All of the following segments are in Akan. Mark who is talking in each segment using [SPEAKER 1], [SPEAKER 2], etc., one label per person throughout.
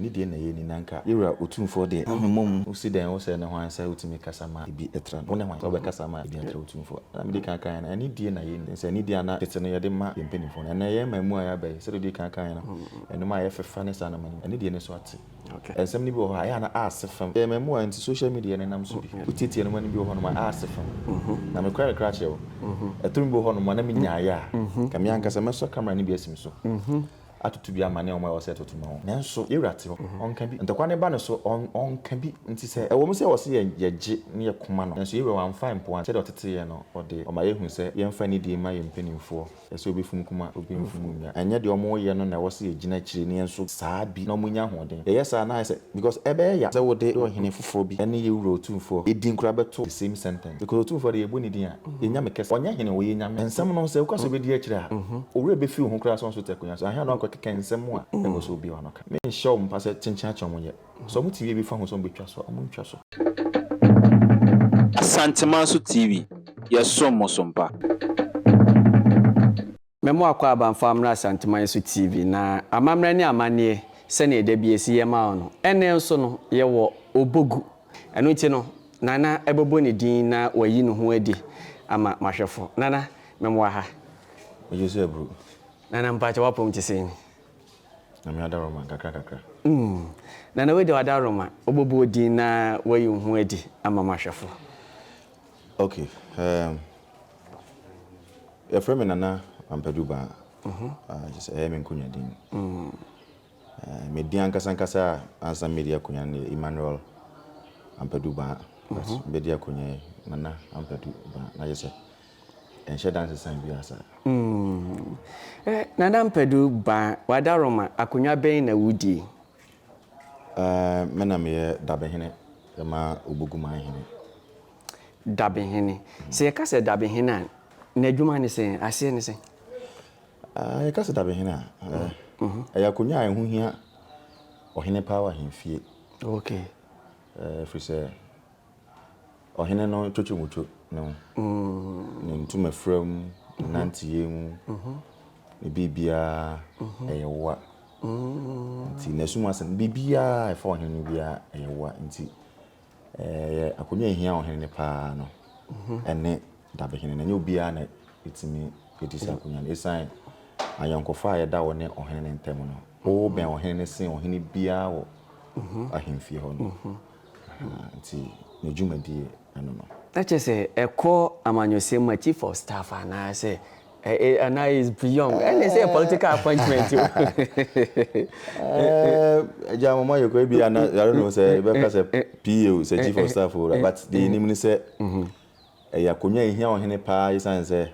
[SPEAKER 1] ni de na ye ni nanka yewura otumfo de mom usi den wo se ne ho ansa utimi kasama bi etra wo ne ho be kasama bi etra otumfo na me de kan na ni de na ye ni se ni de na tete no ye de ma ye mpenifo na ye mamu aya bai se de kan na eno ma ye fefa ne sa na mani ni de ne so ate okay ensem ni bi ho aya na asefam ye mamu anti social media ne nam so bi utitie no mani bi ho no ma asefam na me kware krache wo etum bi ho no ma na me nyaaya ka me ankasa meso camera ni bi asim so atutu bi amane o ma wo se tutu no nanso yewrate ho onka bi ntakwa ne ba no so onka bi nti se e wo mu se wo se ye gye ne ye koma no nanso yewe wan fine po an se de otete ye no ode o ma ye hu se ye mfa ni di ma ye mpenimfo e se obi fum kuma obi mfum nya anya de o mo ye no na wo se ye gina kire ne enso saa bi na mo nya hoden ye yes na se because ebe ya se wo de o hene foforo bi ene ye wuro otumfo edi nkura beto the same sentence because otumfo de ye boni din a ye nya mekese onya hene wo ye nya ensem no se wo kwaso be di akire a owure be fi ho kura so so tekonya so ahia no kensem a e go so bi wa no ka me show mpa se chincha chom ye so muti bi fa ho so betwa so amuntwa so
[SPEAKER 2] Santimanso TV yesomo sompa
[SPEAKER 3] memo akwa abanfa mra Santimanso TV na amamra ni amane se na eda bi esi ye ma no ene nso no ye wo Obogu eno ti no nana ebebo ne din na wayi no ho adi ama mahwefo nana memo aha
[SPEAKER 1] ojesu ebru
[SPEAKER 3] nana mpacha wapom tiseni
[SPEAKER 1] na me adaroma kakra
[SPEAKER 3] nana we de adaroma obobo din na wayi ho adi ama mahwefo
[SPEAKER 1] okay your me nana Ampadu Baah just me nkunya din me din ankasa ansa media kunya ne Emmanuel Ampadu Baah but media kunya nana Ampadu Baah na just enche dance san bi asa
[SPEAKER 3] nana Ampadu Baah wadaroma akunya ben na wudi
[SPEAKER 1] me na me Dabihene ma Obogu Omanhene
[SPEAKER 3] Dabihene se ka se Dabihene na adwuma ne sen ase ne sen
[SPEAKER 1] ya ka se Dabihene ya kunya ehu hia ohene power hemfie
[SPEAKER 3] okay
[SPEAKER 1] free say ohene no twotwomuto no ne ntuma from nantie mu ne bibia eyewa nti nasuma san bibia e fa ohene bia eyewa nti akunya hia ohene pa no ene Dabihene na nyobia na etimi edisa akunya na esan ayonkofa ya da woni ohene ntem no o ben ohene sen ohene bia wo ahemfie ho no nti ne dwumadi ano no
[SPEAKER 3] that is eko amanyosem chief of staff and say and I is beyond and they say a political appointment
[SPEAKER 1] ja mama yoko bia na I don't know say be ka say PA say chief of staff but the name ni say ya konya ehia ohene pa isan say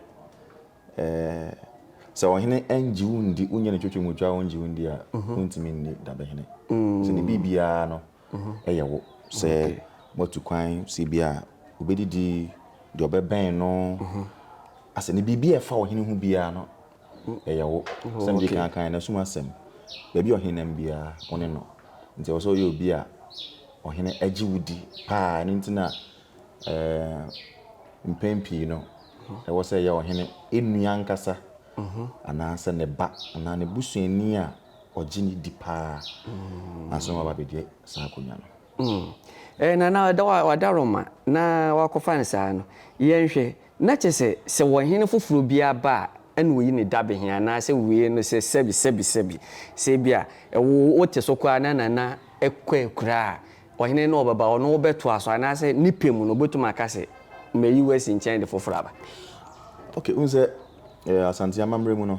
[SPEAKER 1] so ohene enji wundi unya ne twotwomutwa onji wundi a untimi ni Dabihene so ne bibia no eyewo say motu kwan si bia obedidi de obeben no ase ne bibia e fa ohene hu bia no eyewo sem di kan na suma sem baby ohene mbia one no nti wo so ye obi a ohene agi wudi pa ni ntina mpempi no e wo say ye ohene enua nkasa ananse ne ba ana ne busuani a ogini di pa aso ma babedie sa akonya no
[SPEAKER 3] na wadaroma na wakofa nsa no yenhwe na chese se wohene foforo bia ba ene woyi ne Dabihene na se wiye no se sebi se bia wo te so kwa na ekura wohene no obaba ono obeto aso na se nipemu no betuma kase meyi wesi nchen de foforo aba
[SPEAKER 1] okay unze asante amamre mu no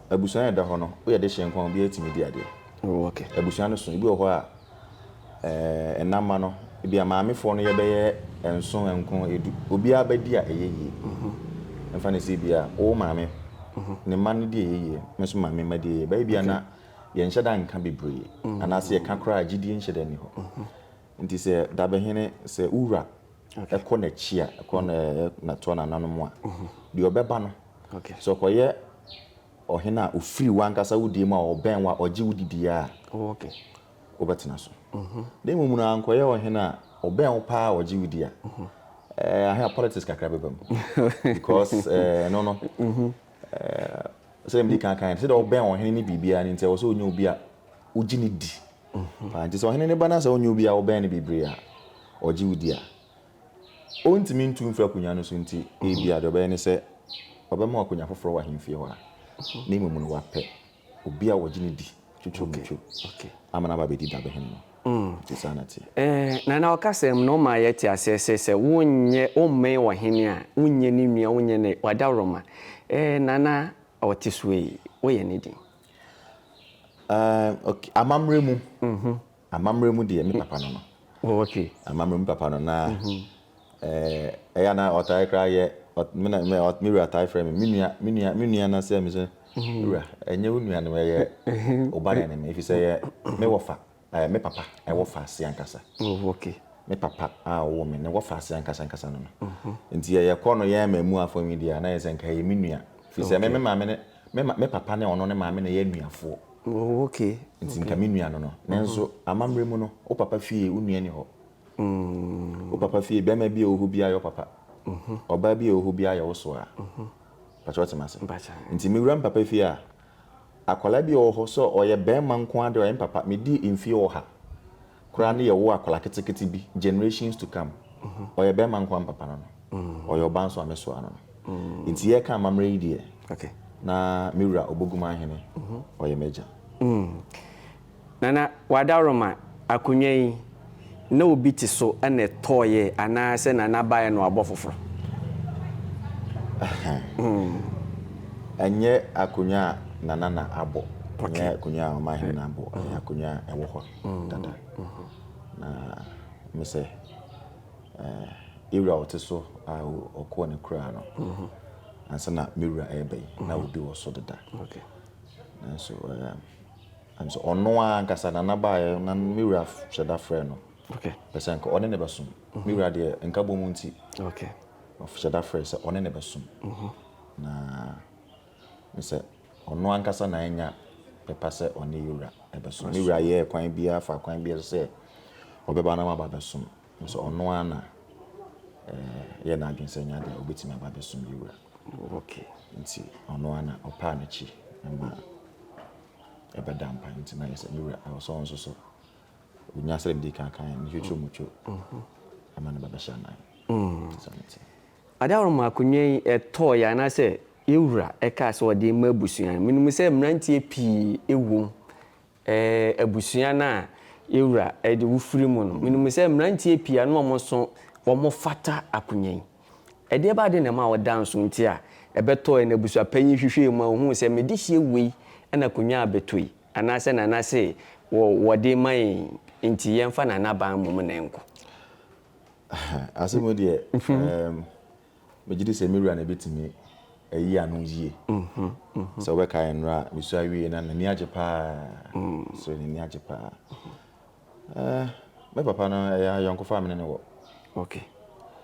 [SPEAKER 1] abusuan da ho no wo ye de hyenkwan bi etimi di ade
[SPEAKER 3] okay
[SPEAKER 1] abusuan no so bi ho a enama no bi amaamefo no ye beye enso enko edu obi abadi a eyeye mfa ne se bia o maame ne man di eyeye meso maame ma di eyeye ba bia na ye nhyeda nka bebre ana se ye kakra agidie nhyeda ni ho nti se Dabihene se ura eko na chia eko na to na nanu a di obeba no
[SPEAKER 3] okay
[SPEAKER 1] so koye ohene a ofiri wankasa wudi ma oben wa ogi wudidi a
[SPEAKER 3] okay
[SPEAKER 1] obetina so dem mu na ankoye ohene a oben pa ogi wudi a I have politics kakra bebam because no say me kan say the oben ohene ni bibia ni nte wo so onye obi a ogi ni di pa nti so hene ne bana sa onyu bia wo ben ne bibria oji wudia ontimi ntu mfra kunya no so nti e bia do ben ne se obema akunya foforo wa hemfie ho a ne mu no wape obi a woji ne di twetwe mutwe amana ba bedi Dabihene no tisanati
[SPEAKER 3] na okasem no ma yeti asese se wonye omme wo hene a wonye ni nua wonye ne wadaroma nana otiswe wo ye ne din
[SPEAKER 1] okay amamremu amamremu de me papa no
[SPEAKER 3] no okay
[SPEAKER 1] amamremu papa no na eya na otai kra ye me ru atai frame me nua na se me se ru enye nua no ye obare ne me fi se ye me wofa me papa I wofa ase ankasa
[SPEAKER 3] okay
[SPEAKER 1] me papa wo me ne wofa ase ankasa no nti ye ko no ye mamu afami dia na ye se nka ye me nua fi se me maame ne me papa ne ono ne maame ne ye nuafo
[SPEAKER 3] okay
[SPEAKER 1] nti nka me nua no nenso amamremu no o papa fie wo nua ni ho o papa fie be ma bi ohu bia yo papa oba bi ohu bia yo so a pacho temase nti me wura papa fie a akola bi oho so oye be ma nko ade oye papa me di mfie oha kura ne ye wo akola ketekete bi generations to come oye be ma nko papa no oye oba nso ameso ano nti ye ka amamre die
[SPEAKER 3] okay
[SPEAKER 1] na me wura Obogu Omanhene oye meja
[SPEAKER 3] nana wadaroma akunwa yi na obi ti so ene toye ana se nana bae no abofoforo
[SPEAKER 1] enye akunwa nana na abo enye akunwa Omanhene na abo akunwa ewo ho dada na me se ira otiso a okwo ne kura no ansa na mewura ebe na obi wo so dada
[SPEAKER 3] okay
[SPEAKER 1] na so and so ono ankasa nana bae na mewura sheda frɛ no
[SPEAKER 3] okay
[SPEAKER 1] pese nka one ne besum mewura de nka bomu nti
[SPEAKER 3] okay
[SPEAKER 1] of sheda frɛ se one ne besum na me se ono ankasa na enya pepa se one yura ebesum mewura ye kwan bia fa kwan bia se obeba na ma ba besum so ono ana ye na adwen se nya de obetimi aba besum yura
[SPEAKER 3] okay
[SPEAKER 1] nti ono ana opa na chi ma ebeda mpa nti na yesa mewura so nso so unya sere mdi kan ni twetwe mucho amana baba shana
[SPEAKER 3] adaroma akunwe eto ya na se ewura eka se ode ma abusuan minum se mrantie pi ewom abusuan na ewura ede wufiri mu no minum se mrantie pi anu omoso omo fata akunwe ede ba de na ma oda nso nti a ebeto na abusua panyi hwehwe mu hu se medi hie wei na akunwa abetoi ana se na se wode mai nti yemfa na naban mu na enko
[SPEAKER 1] asemo de megidi se mewura na betimi ayi anu yie so we kai nra misu awie na ni ajepa so ni ajepa me papa no ya yonko family ne wo
[SPEAKER 3] okay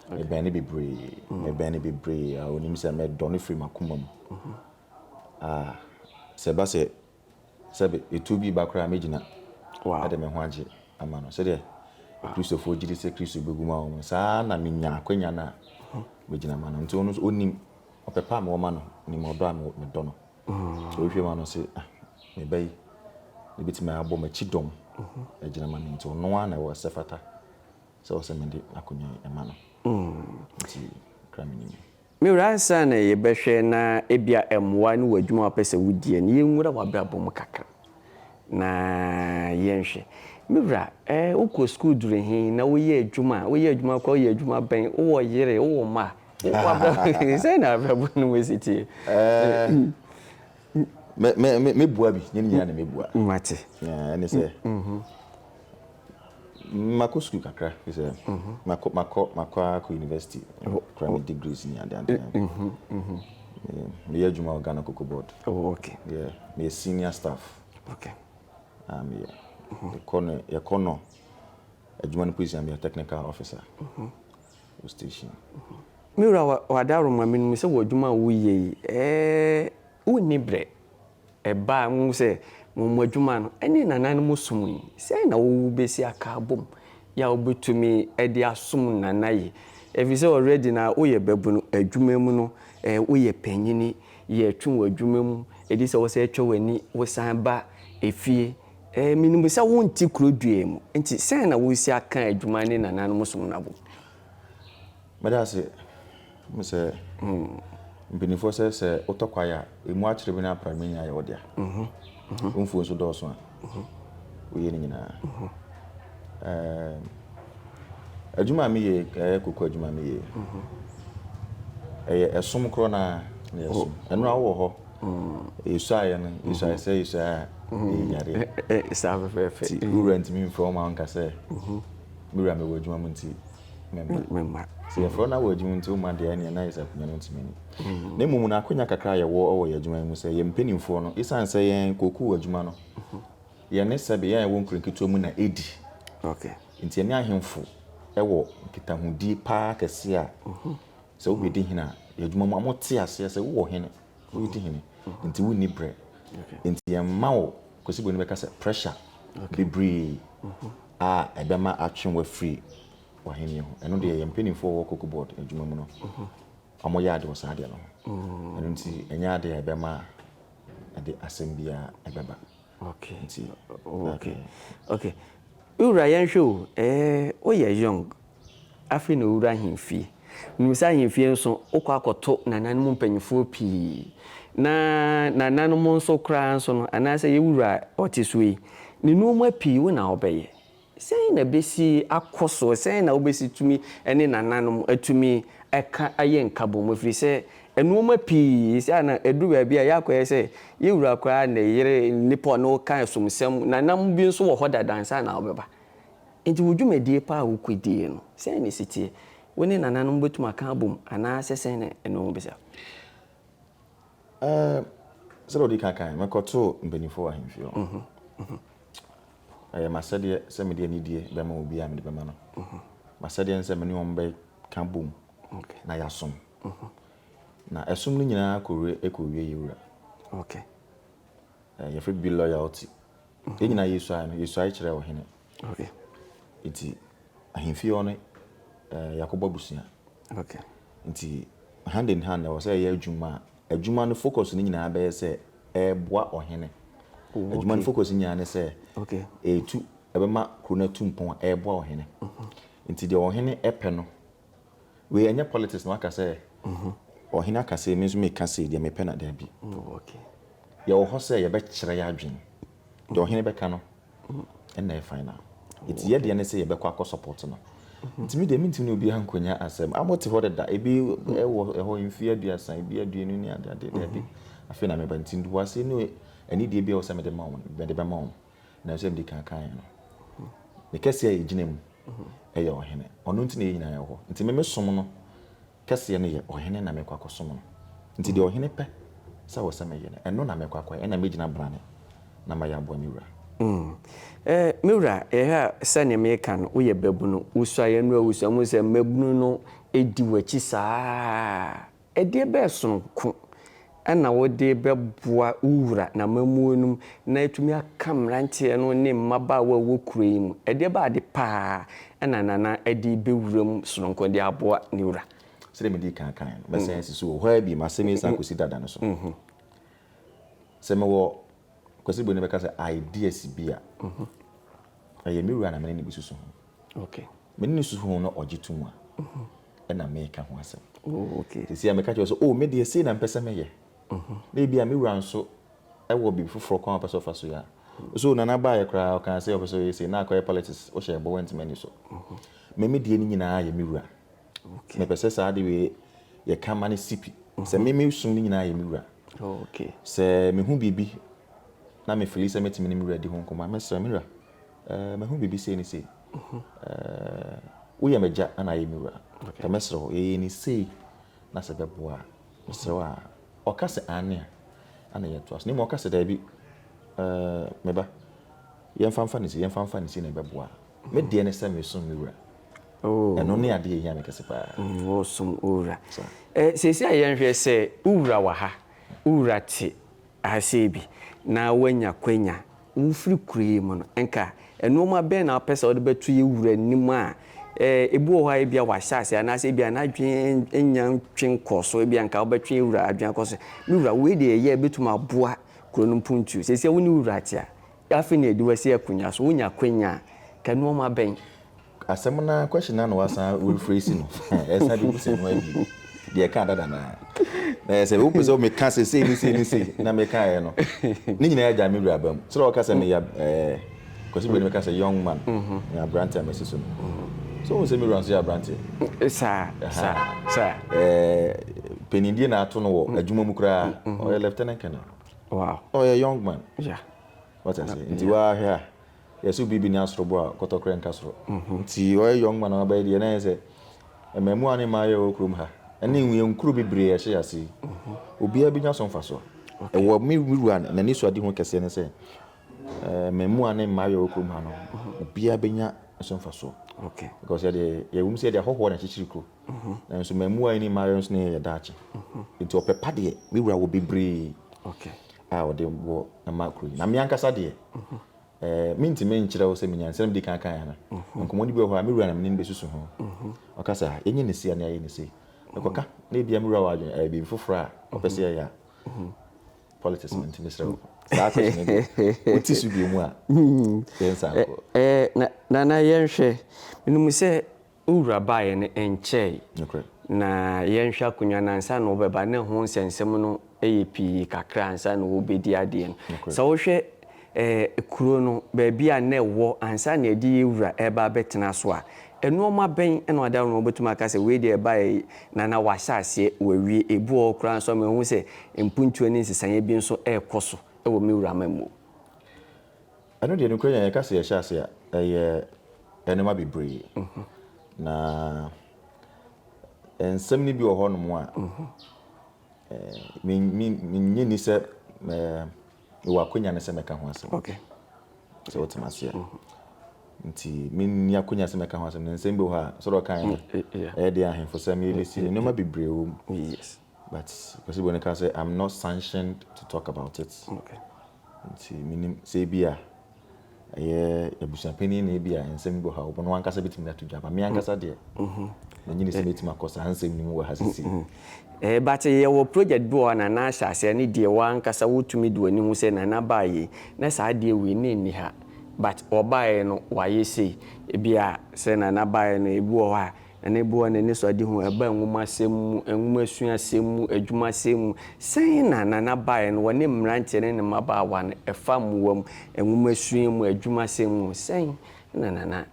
[SPEAKER 1] me ben bebre onim se me don free makoma mu se ba se be etubi bakra megina
[SPEAKER 3] wow
[SPEAKER 1] ade me ho age ama no se de Christopher jiri se Christo beguma o sa na menya akwanya na megina ma no nti onu onim opepa me wo ma no ni mo do am me do no so hwe ma no se me bai ne bitima abo ma chidom egina ma nti onu ana wo se fata so se me de akwanya ma no nti kramini
[SPEAKER 3] me ransa na ye behwe na ebia emwa ne wadwuma pese wudie ne yenwura wababom kakra na yenhwe mewura uko school durehin na woye adwuma kwa woye adwuma ben wo yere wo ma wo say na abrabo no wesiti
[SPEAKER 1] me bua bi nyini na me bua
[SPEAKER 3] mate
[SPEAKER 1] ene se mako school kakra se mako university primary degrees ni ande me adwuma Ghana Cocoa Board
[SPEAKER 3] okay
[SPEAKER 1] yeah me senior staff
[SPEAKER 3] okay
[SPEAKER 1] yeah Econo adwuma no police am technical officer station
[SPEAKER 3] mewura wadaroma minum se wadwuma wo ye woni bre eba mu se mo adwuma no ene nanan mo sum se na wo besi aka bom ya obetumi ede asum nanaye if say already na wo ye babu no adwuma mu no wo ye panyini ye twu adwuma mu edi se wo se atwa wani wo san ba efie Minimum say won't kuro dua mu. Enti say na wo si aka adwuma ne nananom som nabo.
[SPEAKER 1] Meda say me say mpinifo say otokwaya emu akire bi na pramenya ya odia. Umfu so do so a. Oye ni nyina. Adwuma mi ye kokko adwuma mi ye. Esom kro na esum. Eno awo ho. Isaia no, Isaia say Isaia yare.
[SPEAKER 3] Isaia fefe.
[SPEAKER 1] Urent me from anka say. Mira me wadwuma mu nti memma. Se yefro na wadwuma nti o ma de ane na isa kunya no ntimi. Na mumu na akonya kakra ye wo ya adwuma mu say ye mpanimfo no isan say yen koku adwuma no. Ye ne sabe ye won krenketo mu na edi.
[SPEAKER 3] Okay.
[SPEAKER 1] Nti ene ahemfo ewo kitahudi pa kese a. Se wo bedi hina ye adwuma mu amote ase se wo hene. Wo di hene. Nti wo ni bre. Nti ye ma wo kosibo ni beka se pressure. Bebre. Ebema atwen wa free wa hene ho. Eno de ye mpanimfo wo koku board adwuma mu no. Amo ya de wo sa de no. Eno nti enya de ebema ade asembia ebeba.
[SPEAKER 3] Okay. Okay. Ura yansho o ye young. Afi no ura himfi. Nusa himfi nso okwa akoto nananom mpanyifo pi. Na nananom nso kra nso no anase ye ura otisui. Ni noma pi wo na obeye. Sei na besi akoso, sei na obesi tumi ene nananom atumi eka aye nkabo mafiri se enoma pi se na edu ba bia yakoye se ye wura kra na yire nipo no kan somsem nanam bi nso wo hoda dansa na obeba enti wudwumadie pa wo kwedie no sei na sitie woni nananom betuma kan bom ana sei na enoma bisa
[SPEAKER 1] se lo di kan makoto mbenifo ahemfio masade se me de anidie be ma obi a me de be ma no masade se me ne ombe kan bom na yasom na esum ni nyina ekowie yewura
[SPEAKER 3] okay
[SPEAKER 1] ye free be loyalty e nyina yesu ai kire wo hene
[SPEAKER 3] okay
[SPEAKER 1] iti ahemfi ono yakobo busia
[SPEAKER 3] okay
[SPEAKER 1] iti hand in hand na wo say ye adwuma no focus ni nyina be se boa ohene adwuma no focus nyina ne se
[SPEAKER 3] okay
[SPEAKER 1] etu ebema krona tumpon boa ohene iti de ohene epe no we anya politics no aka say ohene aka say me so me ka say de me pe na da bi
[SPEAKER 3] okay
[SPEAKER 1] ye wo ho say ye be kire ya adwen de ohene be ka no na e final iti ye de ne say ye be kwa support no iti me de minti no obi hankonya asem amote ho da ebi ho mfie aduasa ebi aduenu ni ade da bi afi na me ba nti ndu wase no ani de bi o say me de ma won be de be ma won na so me kan no me kese ye ginam ye ohene ono nti na ye nyina ye ho nti me som no kese ne ye ohene na me kwa som no nti de ohene pe sa wo sama ye no eno na me kwa na me gina brane na ma ya abo miwura miwura ha sane me kan wo ye babunu usuaye no awusamu se mabunu no edi wachi saa ede be sonko ana wo de beboa uwura na mamuonum na etumi akamra ntie no ne mmaba wa wo kureim ede ba de pa ana nana ede bewuram sonko de aboa ni wura sire me di kan be sense so ho bi masemi sa kosi dada no so se me wo kosi bo ne be ka se ideas bia aye mi wura na me ne bi susu
[SPEAKER 3] okay
[SPEAKER 1] me ne susu ho no ogitum a na me ka ho asem
[SPEAKER 3] okay
[SPEAKER 1] se sia me ka so me de se na mpesa me ye maybe mi wura nso ewo bi fufuro kwa pesa fa so ya so na ba ye kra kan say opeso ye say na kwa politics o she bo went many so me die ni nyina ye mi wura okay me pesa sa de we ye ka mane sipi se me sun ni nyina ye mi wura
[SPEAKER 3] okay
[SPEAKER 1] se me hu bibi na me feel say metimi ni mi wura di ho nkoma me sra mi wura me hu bibi say ni say wo ye meja ana ye mi wura ka me sra ye ni say na se beboa me sra wa okase ania ana ye to as ni mo okase da bi meba yemfa ni si na beboa me de ne se me so mi wura eno ne ade ye me kese pa
[SPEAKER 3] wo sum ura sesi ayenhwe se ura wa ha ura ti asebi na wanya kwanya ufri kurem no enka enoma be na pesa wo de betu ye wura nim a ebu ho ha bia wa hyase anase bia na dwen enya twen koso bia nka obetwen wura adwen koso mi wura we de ye betuma boa kronum puntu sesi woni wura tia afi na edi wasi akunya so wonya kwanya ka no ma ben
[SPEAKER 1] asɛm na question na no wasa we phrase no esa bi kusen no abi de ka dada na say wo pese o me ka say na me ka no ni nyina ya jami wura bam so o ka say me ya kwasi be me ka say young man ya brand time so so we say me run so ya brand
[SPEAKER 3] sa
[SPEAKER 1] penindie na ato no wo adwuma mu kura o lieutenant colonel
[SPEAKER 3] wow
[SPEAKER 1] oh a young man
[SPEAKER 3] yeah
[SPEAKER 1] what I say nti wa here yesu bibi ni asrobo a kotokre nkasro nti o young man na ba de na say ememu ane ma ye okrum ha ene nwie nkuru bibre ye hye ase obia bi nya so mfa so e wo mi wura na ni so ade ho kese ne say ememu ane ma ye okrum ha no obia bi nya so mfa so
[SPEAKER 3] okay
[SPEAKER 1] because ye wum say de hoho na chichiriko na so memu ane ma ye so ne ye daache nti opepa de mi wura wo bibre
[SPEAKER 3] okay
[SPEAKER 1] o de wo na makru na mi ankasa de minti men kyerɛ wo sɛ menyansɛm di kan na nkomodi bi ho a me wura na menim besusu ho ɔkasa enye ne sia na aye ne sei ekoka na ebia me wura wa adwen bi foforo a ɔpɛsɛ ya politics ment me srɛ wo saa question de oti su bi mu a sensa ko
[SPEAKER 3] na yenhwɛ menim sɛ wura bae ne enkyɛ na yenhwɛ akunya na nsa no bɛba ne ho nsɛnsɛm no pi kakra ansa no wo bedi ade no sɛ wo hwɛ kuro no baabi a na ɛwɔ ansa na edi wura eba betena so a enuoma ben na wada no obetuma aka sɛ we de eba na wahyase wawie ebu okura nso me hu sɛ mpuntuo ne nsesanye bi nso ɛkɔ so ɛwɔ me wura mamu
[SPEAKER 1] ano de no kura ya ka sɛ ya hyase a ɛyɛ enema bebree na ensɛm ni bi wɔ hɔ no mu a min ni sɛ wa konya ne se meka ho asem
[SPEAKER 3] okay
[SPEAKER 1] so what must ya nti min ya konya se meka ho asem ne nsem bi ho a so do kan de ahemfo se me besi no ma bebre wo
[SPEAKER 3] yes
[SPEAKER 1] but because when I say I'm not sanctioned to talk about it
[SPEAKER 3] okay
[SPEAKER 1] nti minim se bia ebusuapeni na bia nsem bi ho a wo no ankasa bitimi na to dwa ba me ankasa de na nyini se bitimi akosa nsem ni mu wa hasisi
[SPEAKER 3] but ye wo project bi wa na hyase ne de wa nkasa wotumi de wani hu se na baaye na saa de we ne ni ha but obaaye no waye sei bia se na baaye no ebu o ha na ebu na ne so ade hu eba nwuma asem nwuma asua asem adwuma asem sen na baaye no woni mranche ne maba wa no efa muwam nwuma asua mu adwuma asem sen na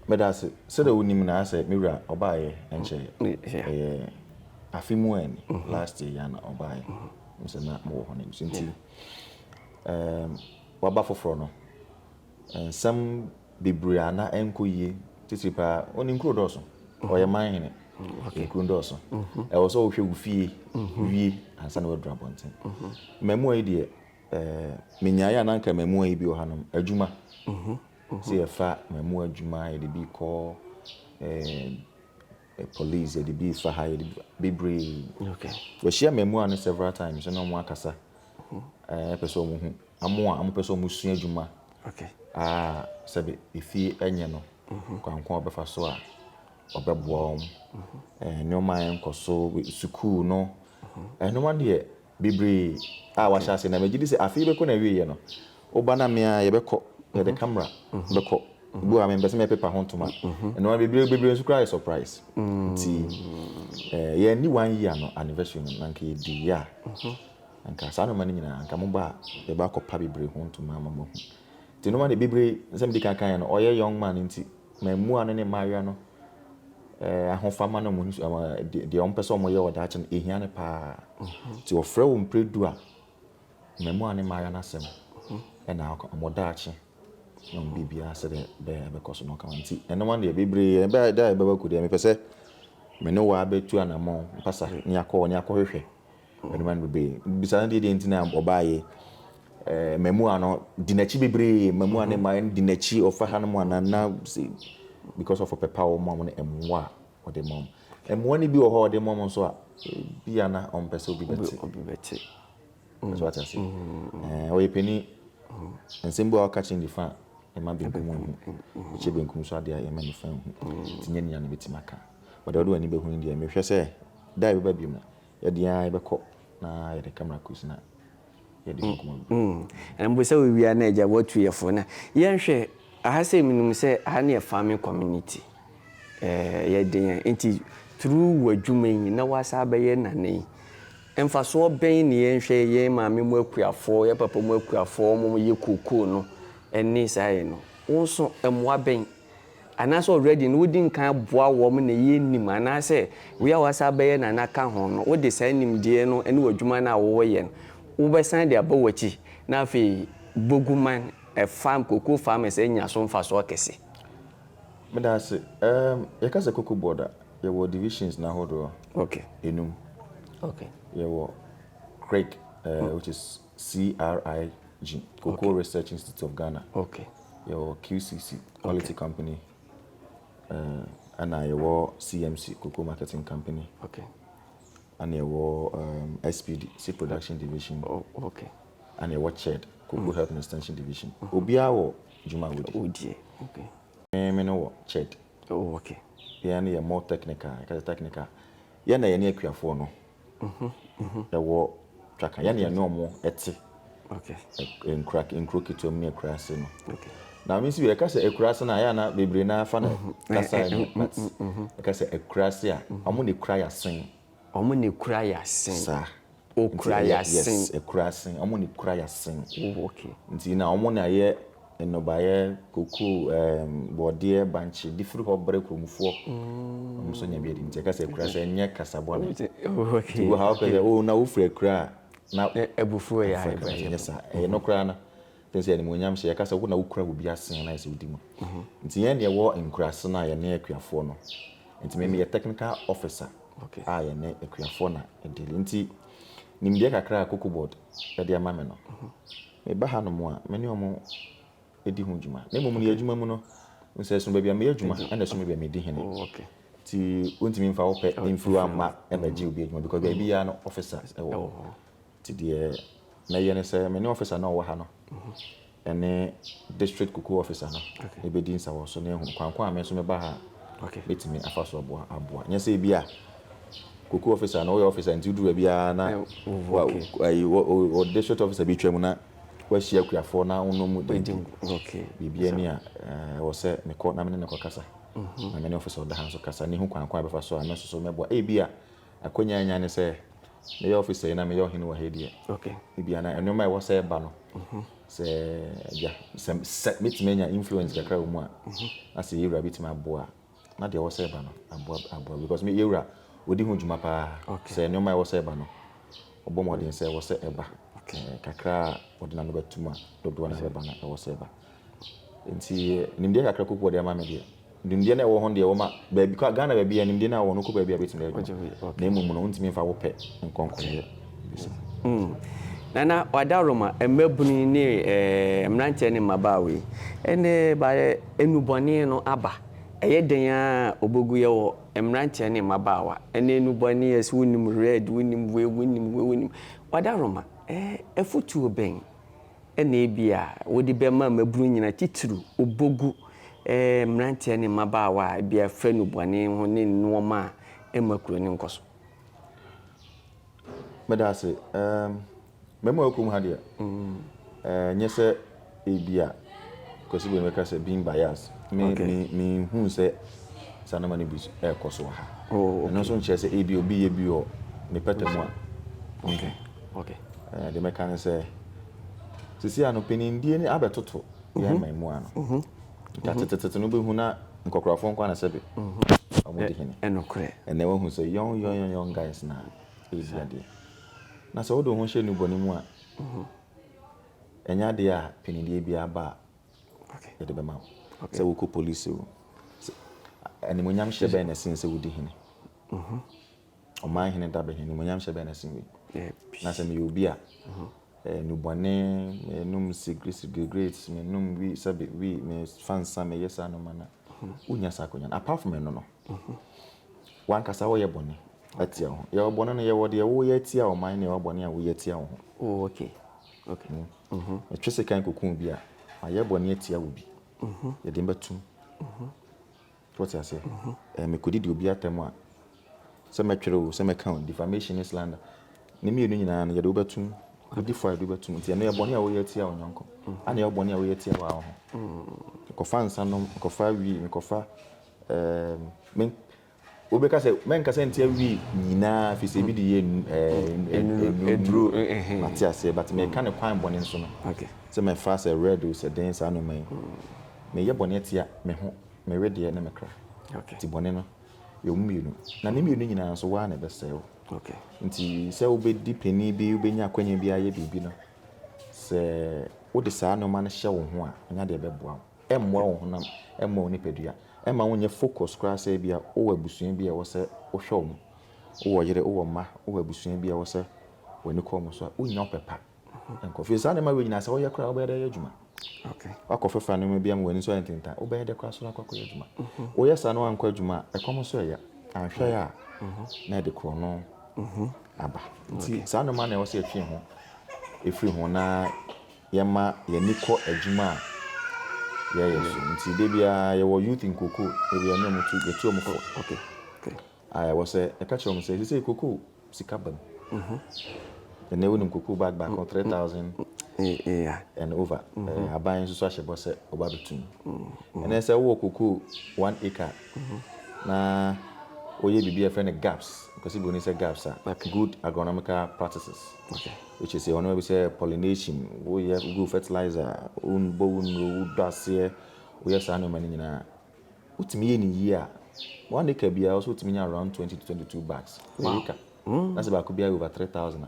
[SPEAKER 1] medase se da wonim na ase miwura obaaye enche afimu en last year yana obaye mse na mo ho ne nti waba foforo no ensam bibria na enkoyie titipa oni nkro doso Omanhene nkro doso e wo so wo hwe wufie wie ansa na wadura bonten mamu ayi de menyaaya na nka mamu ayi bi o hanom adwuma se efa mamu adwuma e de bi ko police the be for high bebre
[SPEAKER 3] okay
[SPEAKER 1] we share memu an several times no mo akasa person mu hu am person mu sua adwuma
[SPEAKER 3] okay
[SPEAKER 1] sabe ifi enye no kwankwa obefa so a obeboa no man nkoso school no no man de bebre wa sha se na megidi se afi be ko na wiye no oba na me a ye beko the camera beko bu am mbese me paper hontoma no one bebre nso cry surprise nti ye ni 1 year no anniversary no nanka ye di ya anka sa no mani nyina anka mo ba ye ba kopa bebre hontoma mama nti no one bebre nsem di kan no oye young man nti mamu ane ne maria no ahofama no mo de on person mo ye oda che ehia ne pa nti ofre wo mpredu a mamu ane maria na sem na omoda ache no bibia se de be koso no kan nti eno man de bebre be da be ba kudi me pese me no wa betu anamo pasa ni akọ hwehwe eno man be bisa de nti na obaye mamu ano dinachi bebre mamu ane ma dinachi ofa hanamo anana because of a pepa mom na emwa o de mom emwa ni bi o ho de mom so a bia na on pese obi beti so what I say o yepeni ensemble our catching the fan e ma be nkum chebe nkum so ade ya ma ni fan tinye nya na beti maka but the other ni be hu ndi me hwe se dai be ba bi mu ye dia e be ko na ye de camera kus na yɛde ho nkɔmmɔ.
[SPEAKER 3] And we say we are neja what we are for now. Yanhwe I say minimum say I near farming community. Yɛde nti through wadwuma yi na wasa bɛyɛ nane. Emfa so bɛn ne yɛnhwɛ yɛn maame mu akuafoɔ, yɛ papa mu akuafoɔ mo yɛ kokoo no ɛne saa no. Wo so ɛmoa bɛn anaasɛ already no wodi nkan boa wɔ mo na yɛ nim anaasɛ we a wasa bɛyɛ nana ka ho no wode saa nimdeɛ no ɛne wadwuma na wo yɛ no wo bɛsan de aba wachi na afei boguman farm cocoa farmers enya so mfa so akɛse.
[SPEAKER 1] Medase yɛka sɛ cocoa board yɛwɔ divisions na hodo.
[SPEAKER 3] Okay.
[SPEAKER 1] Enum.
[SPEAKER 3] Okay.
[SPEAKER 1] Yɛwɔ CRIG which is CRIG, Cocoa Research Institute of Ghana.
[SPEAKER 3] Okay.
[SPEAKER 1] Yɛwɔ QCC, Quality Company. And yɛwɔ CMC, Cocoa Marketing Company.
[SPEAKER 3] Okay.
[SPEAKER 1] And yɛwɔ SPD, Seed Production Division.
[SPEAKER 3] Oh, okay.
[SPEAKER 1] And yɛwɔ CHED, Cocoa Health and Extension Division. Obiara wɔ Juma Wodi.
[SPEAKER 3] Okay.
[SPEAKER 1] Me no wɔ CHED.
[SPEAKER 3] Oh, okay.
[SPEAKER 1] Yɛn yɛ more technical, yɛka technical. Yɛn na yɛn akuafoɔ no. Yɛwɔ twaka. Yɛn yɛn no ɛte.
[SPEAKER 3] Okay.
[SPEAKER 1] Nkro ketewa mu ne akurase no.
[SPEAKER 3] Okay.
[SPEAKER 1] Na me si we ka say akurase na ya na bebre na fa na kasa no but ka say akurase a omo ne kura ya sen.
[SPEAKER 3] Omo ne kura ya sen.
[SPEAKER 1] Sa.
[SPEAKER 3] O kura ya sen.
[SPEAKER 1] Yes, akurase. Omo ne kura ya sen.
[SPEAKER 3] Oh, okay.
[SPEAKER 1] Nti na omo na ye enobaye koko bode banchi difru ho bre kromufo. Omo so nya bi edi nti ka say akurase enye kasabo na.
[SPEAKER 3] Okay.
[SPEAKER 1] Wo ha ka say o na wo fura akura na
[SPEAKER 3] ebufuo ya
[SPEAKER 1] yes no kura na tense ya ni monyam hye ka sɛ wo na wokura wo bi asen na ɛsɛ wodi mu nti yɛn ne ɛwɔ nkurase na yɛn ne akuafoɔ no nti me yɛ technical officer
[SPEAKER 3] okay
[SPEAKER 1] yɛn ne akuafoɔ na ɛdeli nti nimdeɛ kakra cocoa board ɛde ama me no me ba ha no mu a me ne ɔmo ɛdi ho dwuma na mmom ne adwuma mu no nsɛ so ba bia me adwuma ɛna so me bia me di hene
[SPEAKER 3] okay
[SPEAKER 1] ti wontimi mfa wo pɛ mfuru amma ɛna gye obi adwuma because baabi ya no officer ɛwɔ the na yene say me officer na wo ha no ene district cocoa officer no e be din sa wo so na ehun kwankwan ame so me ba ha
[SPEAKER 3] okay
[SPEAKER 1] betimi afaso aboa nya say bia cocoa officer na wo officer nti du bia na o district officer bi twam na wa hia kuafo na ono mu
[SPEAKER 3] okay
[SPEAKER 1] bibia ni a wo say me ko na me ne ko kasa na me officer da ha so kasa ni hu kwankwan be fa so a me so meboa e bia akonya nya ne say me officer na me yo hene wa hedie
[SPEAKER 3] okay
[SPEAKER 1] bibia na eno mai wo say ba no se ja se metimenya influence kakra mu a ase yewra bitima aboa na de wo say ba no aboa because me yewra odi hu dwuma pa se eno mai wo say ba no obo modin se wo say eba kakra odina no batuma dodo na be ba na wo say ba nti nimde kakra kokwo de ama me de nimde na wo ho de wo ma ba bi ka Ghana ba bi nimde na wo no ko ba bi abetima na emu no ntimi fa wo pe nkonkonye
[SPEAKER 3] nana wadaroma emebuni ne mrantie ne mabawe ene ba enuboni no aba eye den a obogu ye wo mrantie ne mabawa ene enuboni yes wonim red wonim wadaroma efutu ben ene bia wodi be ma maburu nyina tituru obogu mrantie ne mabawa bia fra nuboni ho ne nuoma emakuro ne nkoso
[SPEAKER 1] medase memo akum ha de nyese ebia kosi be meka se being biased me hu se sanoma ne bis koso ha no so nche se ebi obi ye bi o me petamu a
[SPEAKER 3] okay
[SPEAKER 1] de meka ne se sisi ano penindie ne abetoto ye maimu ano tatetete no be hu na nkokrafo nkwa na sebe omudi hene
[SPEAKER 3] enokre
[SPEAKER 1] ene wo hu se young guys na ebia de na so do ho hye nu boni mu a enya de a penindie bia ba okay de be ma se wo ko police wo animonyam hye be na sense wo di hene Omanhene Dabihene animonyam hye be na sense na se me obi a nu boni num secret me num wi sabe wi me fansa me yesa no mana unya sakonya apart from no wan kasa wo ye boni atia ho ye obone no ye wo de wo ye atia o man ne obone a wo ye atia ho
[SPEAKER 3] okay
[SPEAKER 1] etwese kan kokun bi a aye bone atia wo bi ye de mbatum what I say me kodi di obi atem a se metwere o se me kan defamation slander ne mi enu nyina no ye de obatum odi for do betum nti eno ye bone a wo ye tia onyanko ana ye bone a wo ye tia wa ho kofa nsa no kofa wi me kofa men obeka se men ka se ntia wi nyina fi se bi de ye enduro matiase but me ka ne kwan bone nso no
[SPEAKER 3] okay
[SPEAKER 1] se me fa se red o se den sa no men me ye bone tia me ho me red ye na me kra
[SPEAKER 3] okay
[SPEAKER 1] ti bone no ye umienu na ne mienu nyina so wa na be se
[SPEAKER 3] okay
[SPEAKER 1] nti se obedi pani bi obenya akwanya bi aye bibi no se wode saa no ma no hye wo ho a nya de beboa emmoa wo honam emma wo nipadua emma wo nye focus kra se bia wo abusua bi a wo se wo hwe wo wo yere wo ma wo abusua bi a wo se woni ko mo so wo nya opepa enko fi saa ne ma we nyina se wo ye kra wo be de adwuma
[SPEAKER 3] okay
[SPEAKER 1] akofefa no bi am woni so entinta wo be de kra so akwa adwuma wo ye saa no ankwa adwuma ekom so ya anhwe ya na de kro no aba nti saa no ma na wo se atwe ho efiri ho na yema yaniko adwuma yeah so nti de bia ye wo youth in koko e bia no mutu getu omuko
[SPEAKER 3] okay
[SPEAKER 1] I was a catch on say koko sika bam and they wouldn't koko back on 3,000
[SPEAKER 3] yeah
[SPEAKER 1] and over aban so ahye bo say oba betum and then say wo koko 1 acre na oye bibia friend gaps because you go say gaps are good agronomical practices
[SPEAKER 3] okay
[SPEAKER 1] which is one we say pollination we have good fertilizer un bone dase we yes anu mani nyina utimi ye ni year 1 acre bia also utimi around 20 to 22 bags per acre that's about could be over 3,000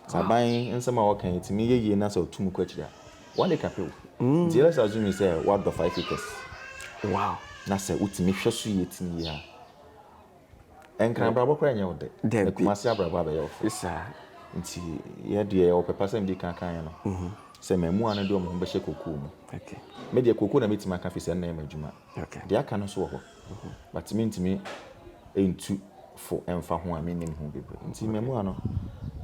[SPEAKER 1] so buying nsema wo kan utimi ye na so otum ko akira 1 acre pe the let's assume say what the 5 acres
[SPEAKER 3] wow
[SPEAKER 1] na say utimi hweso ye tini ya enkran brabo kwa nya wode e kumasi abrabo abaye ofo
[SPEAKER 3] isa
[SPEAKER 1] nti ye de o pepa sem di kan no se mamu anu de o mo be hye koku mu
[SPEAKER 3] okay
[SPEAKER 1] me de koku na metima ka fi se na madwuma
[SPEAKER 3] okay
[SPEAKER 1] de aka no so ho but mentimi entu fo emfa ho a menim ho bebe nti mamu anu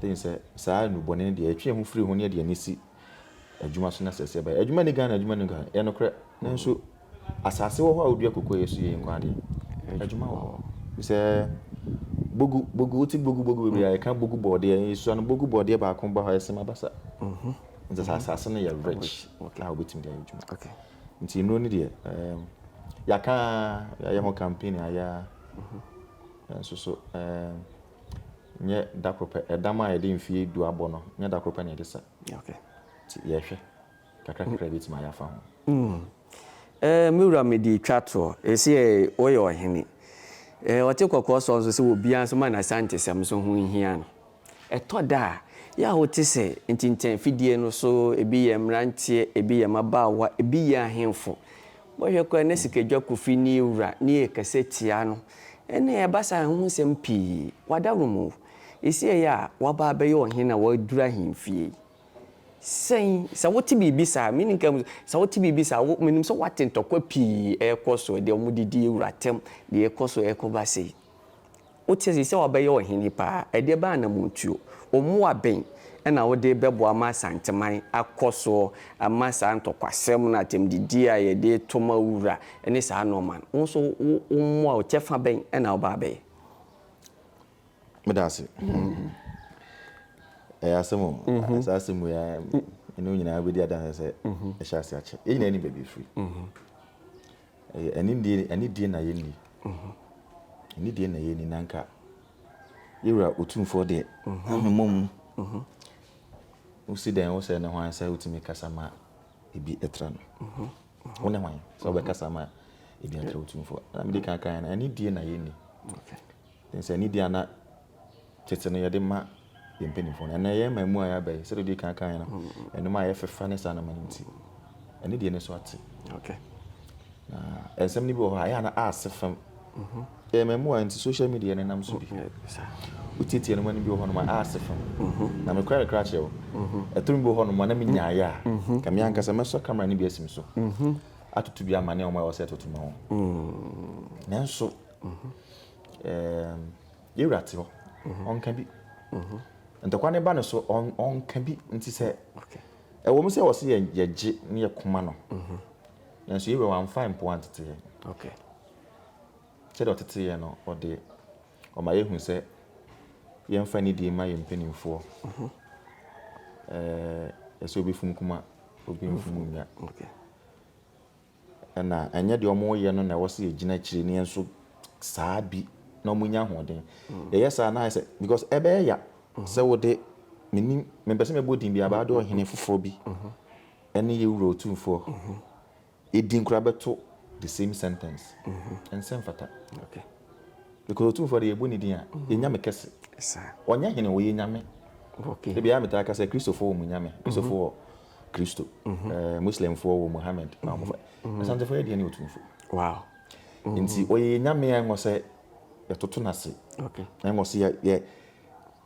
[SPEAKER 1] den se saa nu bone de atwe ho firi ho ne de anisi adwuma so na sese ba adwuma ni Ghana e no kre nanso asase wo ho a odua koku yesu ye nkwa de adwuma wo se bogu uti bogu be ya kan bogu bode yesu anu bogu bode ba kon ba ha esema basa nti asase no ya rich na obetim de adwuma
[SPEAKER 3] okay
[SPEAKER 1] nti no ni de ya kan ya ho campaign aya so nye dakrope edama ya de mfie du abo no nye dakrope na edesa
[SPEAKER 3] okay
[SPEAKER 1] ti ye hwe kakra bitima ya fa ho
[SPEAKER 3] miura medi twato esi oye ohene ote kokko so nso se obia nso ma na sante sem so ho hia no etoda ya wote se ntinten fidie no so ebi ye mrantie ebi ye mabawa ebi ye ahemfo bohwe kwa na sikadwa kofi ni wura ni ekasetia no ene e basa ho sem pi wadarumu esi ya waba be ye ohene wadura hemfie sen sa woti bibi sa meaning kam sa woti bibi sa menim so watentokwa pi ekoso de omudidi ewuratem de ekoso ekobase woti se wabaye ohini pa ede ba na montuo omu aben na wode bebo ama santeman akoso ama santokwasem na temdidi a ye de toma wura ene sa normal wonso omu a otefa ben na oba be
[SPEAKER 1] medase asemo asemo ya eno nyina be dia dan se e sha se ache e nyina ni baby free ani die na ye ni ani die na ye ni nanka yewura otumfo de amemom usi den wo se ne hwan se utimi kasama ebi etra no wona hwan so be kasama ebi etra otumfo na me de kan na ani die na ye ni okay se ani die na tete no ye de ma yempenifo na ye mamu aya bai se de kan na enu ma ye fefa ne sa na manti ani die ne so ate
[SPEAKER 3] okay
[SPEAKER 1] na ensem ni bi ho aya na asefam mamu anti social media ne nam so bi utiti enu mani bi ho no ma asefam na me kwere kra chewo etumi bi ho no ma na me nyaaya ka me anka se meso camera ni bi asim so atutu bi amane o ma wo se atutu ma ho nanso yewrate ho onka bi ndokwa ne ba no so on ka bi nti se
[SPEAKER 3] okay
[SPEAKER 1] wo mu se wo se ye gye ne ye koma no nanso yewe wan fine point te
[SPEAKER 3] okay
[SPEAKER 1] se do tete ye no ode o ma ye hu se ye mfa ni di ma ye mpenimfo ɛsɛ obi fum kuma obi mfum nya
[SPEAKER 3] okay
[SPEAKER 1] na anya de omo ye no na wo se egina kire ne enso saa bi na omo nya hoden ye saa na say because ebe ya se wo de meni me pese me bodin bi aba de ohene foforo bi ene ye wuro otumfo edin kura beto the same sentence and same fata
[SPEAKER 3] okay
[SPEAKER 1] because otumfo de ye boni din a enya me kese
[SPEAKER 3] sa
[SPEAKER 1] onya hene wo ye nyame
[SPEAKER 3] okay
[SPEAKER 1] e bia meta ka say Christopher wo nyame Christopher Kristo Muslim for wo Muhammad na mo fa asante for ye de ne otumfo
[SPEAKER 3] wow
[SPEAKER 1] nti oye nyame enwo se etoto nase
[SPEAKER 3] okay
[SPEAKER 1] enwo se ye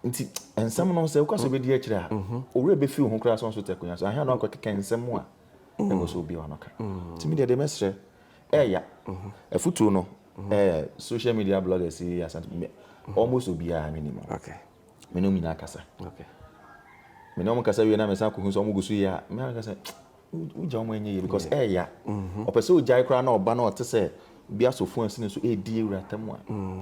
[SPEAKER 1] nti ensem no se ukwaso be di akira owure be fi ho kra so tekonya so ahia no akokeka ensem a enwo so bi wanoka nti me de mesre ya afutu no social media bloggers see asante almost obi a minimum
[SPEAKER 3] okay
[SPEAKER 1] me no mina kasa
[SPEAKER 3] okay
[SPEAKER 1] me no kasa wi na me sa ko hu so mo gusu ya me kasa uja omo enye because ya opese ujai kra na oba na otese bia sofo ansine so edi ewura tamu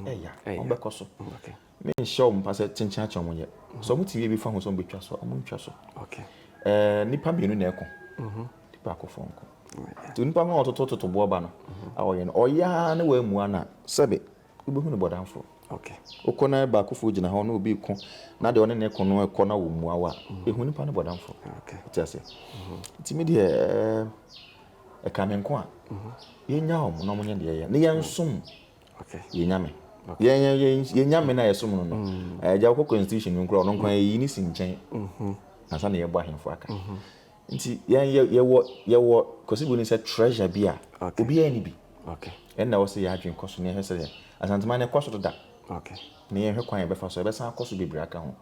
[SPEAKER 1] a ya on be koso
[SPEAKER 3] okay
[SPEAKER 1] me show mpase chincha chom ye so mo tv bi fa ho so betwa so mo ntwa so
[SPEAKER 3] okay
[SPEAKER 1] nipa bienu na eko tipa ko fonko tu nipa ma ototo bo ba no a oye no oya na wa mu ana sebe ubehu no bodanfo
[SPEAKER 3] okay
[SPEAKER 1] okona ba ko fo gina ho na obi ko na de one na eko no eko na wo mu awa ehu nipa no bodanfo
[SPEAKER 3] okay
[SPEAKER 1] tiase ntimi de ekamenko a yenya ho na mo nya de ye ne yensum
[SPEAKER 3] okay
[SPEAKER 1] yenya me yenya me na yesum no no ja ko constitution nkro no nkwan yi ni sinchen asa na ye bo ahemfo aka nti ye wo kosibu ni se treasure bia obi ani bi
[SPEAKER 3] okay
[SPEAKER 1] na wo se ya adwen koso ne hese asantema ne koso da
[SPEAKER 3] okay
[SPEAKER 1] ne ye hwe kwan ye befa so ye besa koso bibiri aka ho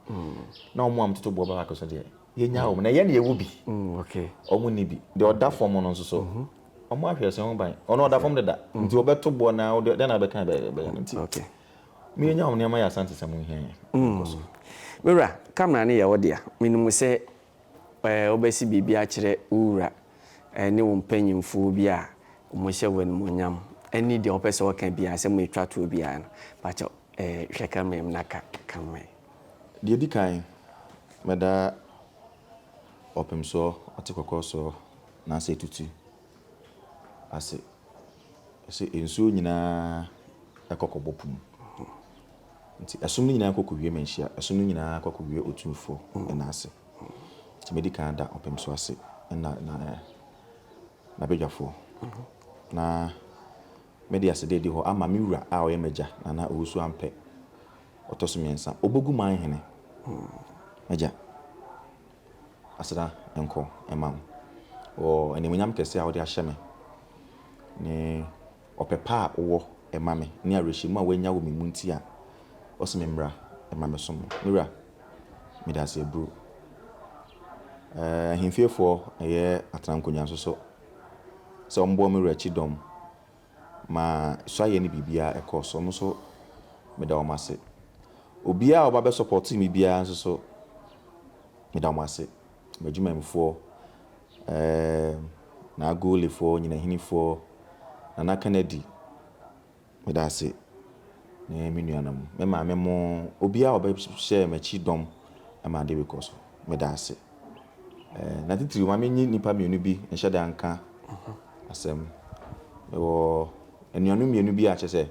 [SPEAKER 1] na omo am toto bo ba koso de yenya ho na ye na ye wo bi
[SPEAKER 3] okay
[SPEAKER 1] omo ni bi de oda form no nso so omo ahwe se ho ban ono oda form de da nti obeto bo na o de na be kan be nti
[SPEAKER 3] okay
[SPEAKER 1] me yenya ho ne ma ya asante semu hia koso
[SPEAKER 3] mera kamera ne ye wo dia minimu se obesi bibi a kire ura ne wo mpanyimfo bi a mo hye wan mo nyam ani de opese wo kan bia se mo etwa to bia no ba cha hwe kamera m naka kamera
[SPEAKER 1] de di kan meda opem so atikoko so na se tutu ase enso nyina ekokobɔ pum nti asum nyina ekokowie manhia asum nyina ekokowie otumfo na ase nti medical da opem so ase na bedwafo na media se de ho ama miwura a oye meja na owusu ampe otoso miensa Obogu Omanhene meja asra enko emam o enemunyam kese a wode ahyeme ne opepa wo emame ne areshimu a wanya wo mimunti a osemembra emame som miwura medase bru himfiefo eye atrankonya so so mbo miwura chidom ma so aye ne bibia ekoso mo so meda o mase obia oba be support mi bia so meda o mase majuma mfo na golefo nyina hinifo na Kennedy medase ne menuanam me ma me mo obia oba share machi dom ama de because medase na titiri ma menyi nipa mienu bi nhye da nka asem wo enuanu mienu bi a chese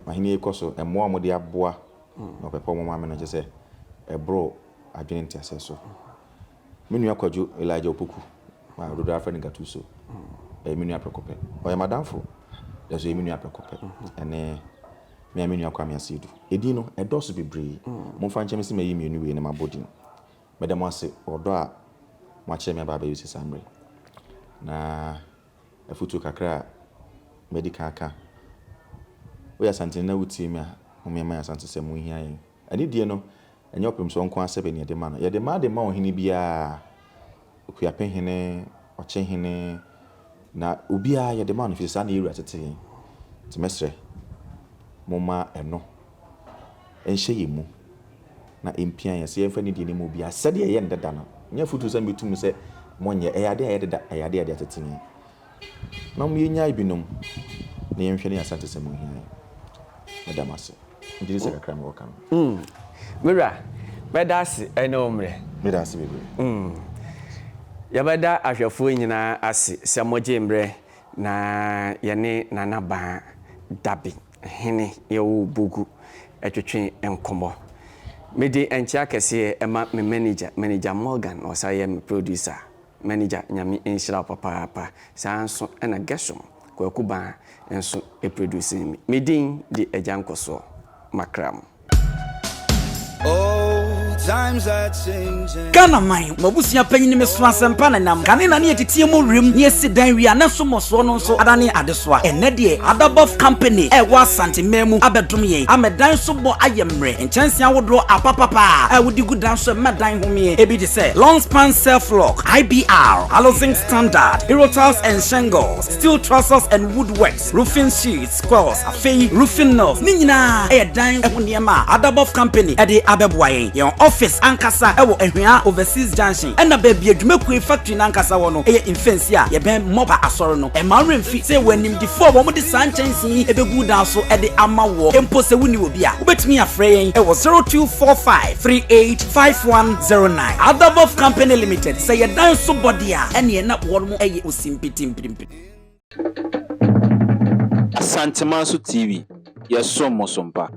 [SPEAKER 1] mahini ekoso emo amode aboa no pepo mo ma me no chese ebro adwene ntiase so menu akwadwo Elijah Opoku ma rodo afa ni gatuso menu aprekope oya madamfo deso menu aprekope ene me menu akwa me asidu edi no edoso bebre mo fa nchemse me yi menu we ne mabodi medem ase odo a ma che me baba yusi samre na afutu kakra medical aka we asante na wuti me a mo me ma asante se mo hia yin ani die no enye opem so nko asebe ne de ma no ye de ma ohene bia okuapehene ochehene na obia ye de ma no fisa na ewura tete timesre moma eno enhye yemu na empian ye se ye fa ne die ne mo bia sede ye ndeda no nya futu se metum se monye eyade ayede ayade ade tete na mo yenya ibinom na ye nhwe ne asante se mo hia medamase ndiri se kakra me wokan
[SPEAKER 3] mera bedasi ene omre
[SPEAKER 1] Me da se bebe.
[SPEAKER 3] Yabada ahwefo nyina ase se moje mbre na yene nana Baah Dabihene ye Obogu etwetwe enkomo. Mede enchia kese ema me manager Morgan or say me producer manager nyame enhira papa sanso ena gesom kwaku Baah enso e producer mi medin di ejankoso makram.
[SPEAKER 4] Times are changing.
[SPEAKER 5] Ghana man, mabusia panyin me so asempa na nam. Kane na ne yetitie mo rem, ne sidan wi anaso moso no so adane adesoa. Enne de Adabov company e wa santememu abedom yen. Amedan so bo ayemre. Enchanse awodo apapapa. E wodi gudan so medan homie. E bi de say long span self lock, IBR, housing standard, hero tiles and shingles, steel trusses and woodworks, roofing sheets, squares, afei roofing nails. Ni nyina e dan e honiema Adabov company e de abeboayen. Yon office ankasa ewo ehwea overseas junction ena baby adwumaku factory nankasa wo no eye infensi a ye ben moba asoro no e ma remfi say wanim di fo wo mo de sanchensi ebegu dan so e de ama wo empo se wuni obi a obetimi afre yen ewo 0245385109 Adabov company limited say ye dan so body a ene na wo mo eye osimpitimpimpi.
[SPEAKER 2] Asantemaso TV. Yes, so mosompa.